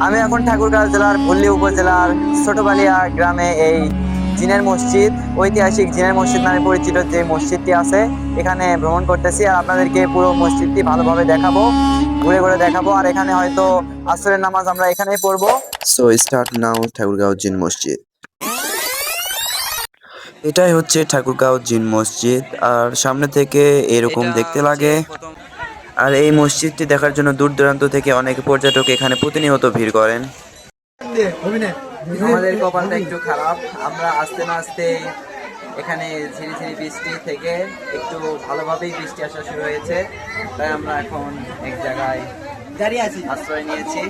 আমি এখন ঠাকুরগাঁও জেলার ভুল্লি উপজেলার ছোটবালিয়া গ্রামে এই জিনের মসজিদ, ঐতিহাসিক জিনের মসজিদ নামে পরিচিত যে মসজিদটি আছে এখানে ভ্রমণ করতেছি। আর আপনাদেরকে পুরো মসজিদটি ভালোভাবে দেখাবো, ঘুরে ঘুরে দেখাবো। আর এখানে হয়তো আসরের নামাজ আমরা এখানেই পড়বো। সো স্টার্ট নাও ঠাকুরগাঁও জিন মসজিদ। এটাই হচ্ছে ঠাকুরগাঁও জিন মসজিদ, আর সামনে থেকে এরকম দেখতে লাগে। আর এই মসজিদটি দেখার জন্য দূর দূরান্ত থেকে অনেক পর্যটক এখানে প্রতিনিয়ত ভিড় করেন। আমাদের কপালটা একটু খারাপ, আমরা আস্তে না আস্তে এখানে ঝিরি ঝিরি বৃষ্টি থেকে একটু ভালোভাবেই বৃষ্টি আসা শুরু হয়েছে, তাই আমরা এখন এক জায়গায় দাঁড়িয়ে আছি, আশ্রয় নিয়েছি।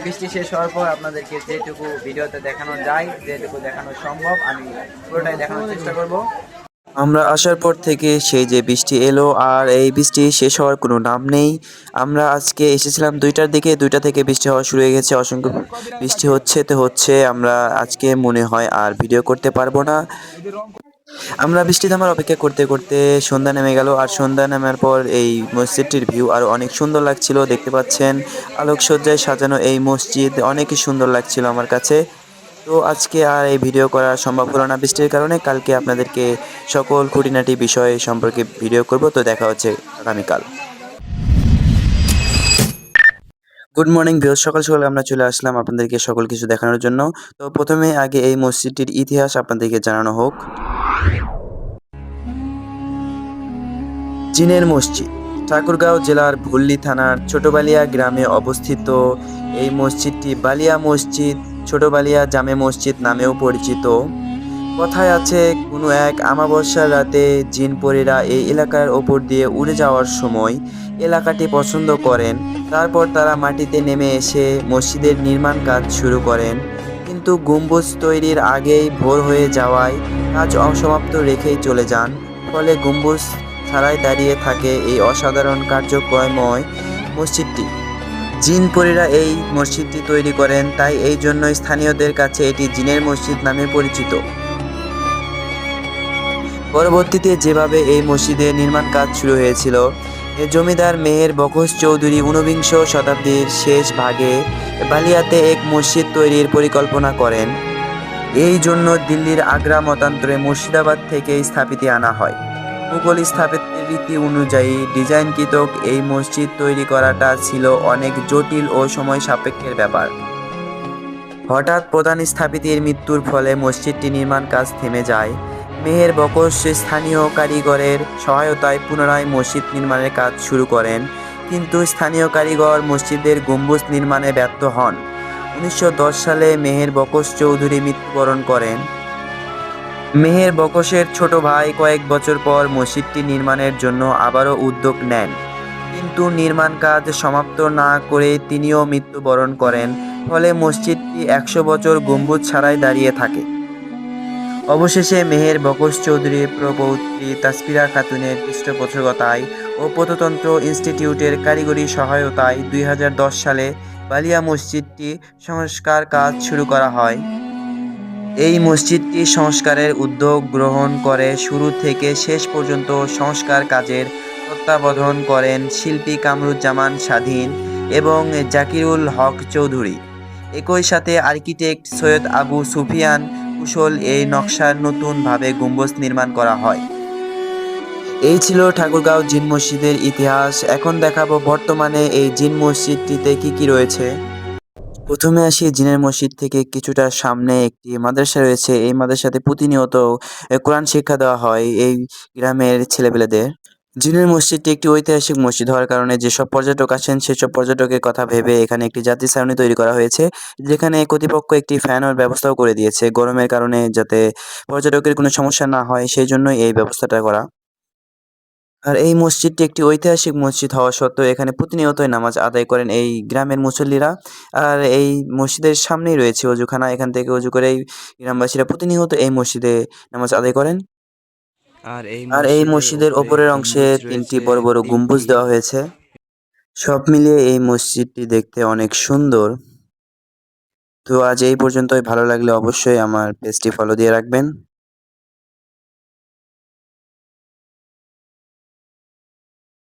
বৃষ্টি শেষ হওয়ার পর আপনাদেরকে যেটুকু ভিডিওতে দেখানো যায়, যেটুকু দেখানো সম্ভব, আমি পুরোটাই দেখানোর চেষ্টা করব। আমরা আসার পর থেকে সেই যে বৃষ্টি এলো, আর এই বৃষ্টি শেষ হওয়ার কোনো নাম নেই। আমরা আজকে এসেছিলাম 2টার দিকে, 2টা থেকে বৃষ্টি হওয়া শুরু হয়ে গেছে। অসংখ্য বৃষ্টি হচ্ছে। আমরা আজকে মনে হয় আর ভিডিও করতে পারবো না। আমরা বৃষ্টি থামার অপেক্ষা করতে করতে সন্ধ্যা নেমে গেল, আর সন্ধ্যা নামার পর এই মসজিদটির ভিউ আরও অনেক সুন্দর লাগছিল। দেখতে পাচ্ছেন আলোকসজ্জায় সাজানো এই মসজিদ অনেকই সুন্দর লাগছিল আমার কাছে। তো আজকে আর এই ভিডিও করা সম্ভব হলো না বৃষ্টির কারণে। কালকে আপনাদেরকে সকল খুঁটিনাটি বিষয় সম্পর্কে ভিডিও করব। তো দেখা হচ্ছে আগামীকাল। গুড মর্নিং ভিউয়ার্স, সকাল সকাল আমরা চলে আসলাম আপনাদেরকে সকল কিছু দেখানোর জন্য। তো প্রথমে আগে এই মসজিদটির ইতিহাস আপনাদেরকে জানানো হোক। জিনের মসজিদ ঠাকুরগাঁও জেলার ভুল্লি থানার ছোটবালিয়া গ্রামে অবস্থিত। এই মসজিদটি বালিয়া মসজিদ, ছোটবালিয়া জামে মসজিদ নামেও পরিচিত। কথায় আছে, কোনো এক আমাবস্যার রাতে জিনপরীরা এই এলাকার ওপর দিয়ে উড়ে যাওয়ার সময় এলাকাটি পছন্দ করেন। তারপর তারা মাটিতে নেমে এসে মসজিদের নির্মাণ কাজ শুরু করেন, কিন্তু গম্বুজ তৈরির আগেই ভোর হয়ে যাওয়ায় কাজ অসমাপ্ত রেখেই চলে যান। ফলে গম্বুজ ছাড়াই দাঁড়িয়ে থাকে এই অসাধারণ কার্যক্রমময় মসজিদটি। জিনপরীরা এই মসজিদটি তৈরি করেন, তাই এই জন্য স্থানীয়দের কাছে এটি জিনের মসজিদ নামে পরিচিত। পরবর্তীতে যেভাবে এই মসজিদের নির্মাণ কাজ শুরু হয়েছিল, জমিদার মেহের বখশ চৌধুরী 19বিংশ শতাব্দীর শেষ ভাগে বালিয়াতে এক মসজিদ তৈরির পরিকল্পনা করেন। এই জন্য দিল্লির আগ্রা মতান্তরে মুর্শিদাবাদ থেকে স্থাপিত আনা হয়। মুঘল স্থাপত্যের রীতি অনুযায়ী ডিজাইনকৃত এই মসজিদ তৈরি করাটা ছিল অনেক জটিল ও সময় সাপেক্ষের ব্যাপার। হঠাৎ প্রধান স্থপতির মৃত্যুর ফলে মসজিদটি নির্মাণ কাজ থেমে যায়। মেহের বখশ স্থানীয় কারিগরের সহায়তায় পুনরায় মসজিদ নির্মাণের কাজ শুরু করেন, কিন্তু স্থানীয় কারিগর মসজিদের গম্বুজ নির্মাণে ব্যর্থ হন। 1910 সালে মেহের বখশ চৌধুরী মৃত্যুবরণ করেন। মেহের বখশের ছোট ভাই কয়েক বছর পর মসজিদটি নির্মাণের জন্য আবারও উদ্যোগ নেন, কিন্তু নির্মাণ কাজ সমাপ্ত না করে তিনিও মৃত্যুবরণ করেন। ফলে মসজিদটি 100 বছর গম্বুজ ছাড়াই দাঁড়িয়ে থাকে। অবশেষে মেহের বখশ চৌধুরীর প্রপৌত্রী তাসফিরা খাতুনের পৃষ্ঠপোষকতায় ও প্রত্নতত্ত্ব ইনস্টিটিউটের কারিগরি সহায়তায় 2010 সালে বালিয়া মসজিদটি সংস্কার কাজ শুরু করা হয়। এই মসজিদটি সংস্কারের উদ্যোগ গ্রহণ করে শুরু থেকে শেষ পর্যন্ত সংস্কার কাজের তত্ত্বাবধান করেন শিল্পী কামরুজ্জামান স্বাধীন এবং জাকিরুল হক চৌধুরী। একই সাথে আর্কিটেক্ট সৈয়দ আবু সুফিয়ান কুশল এই নকশার নতুনভাবে গম্বুজ নির্মাণ করা হয়। এই ছিল ঠাকুরগাঁও জিন মসজিদের ইতিহাস। এখন দেখাবো বর্তমানে এই জিন মসজিদটিতে কি কি রয়েছে। প্রথমে আসি জিনের মসজিদ থেকে কিছুটা সামনে একটি মাদ্রাসা রয়েছে। এই মাদ্রাসাতে প্রতিনিয়ত কোরআন শিক্ষা দেওয়া হয় এই গ্রামের ছেলেপেলেদের। জিনের মসজিদটি একটি ঐতিহাসিক মসজিদ হওয়ার কারণে যেসব পর্যটক আসেন সেসব পর্যটকের কথা ভেবে এখানে একটি যাত্রী ছাউনি তৈরি করা হয়েছে, যেখানে কর্তৃপক্ষ একটি ফ্যানের ব্যবস্থাও করে দিয়েছে গরমের কারণে, যাতে পর্যটকের কোনো সমস্যা না হয় সেই জন্যই এই ব্যবস্থাটা করা। আর এই মসজিদটি একটি ঐতিহাসিক মসজিদ হওয়া সত্ত্বেও এখানে প্রতিনিয়তই নামাজ আদায় করেন এই গ্রামের মুসল্লিরা। আর এই মসজিদের সামনেই রয়েছে অজুখানা, এখান থেকে অজু করেই গ্রামবাসীরা প্রতিনিয়ত এই মসজিদে নামাজ আদায় করেন। আর এই মসজিদের ওপরের অংশে 3টি বড় বড় গম্বুজ দেওয়া হয়েছে। সব মিলিয়ে এই মসজিদটি দেখতে অনেক সুন্দর। তো আজ এই পর্যন্তই। ভালো লাগলে অবশ্যই আমার পেজটি ফলো দিয়ে রাখবেন।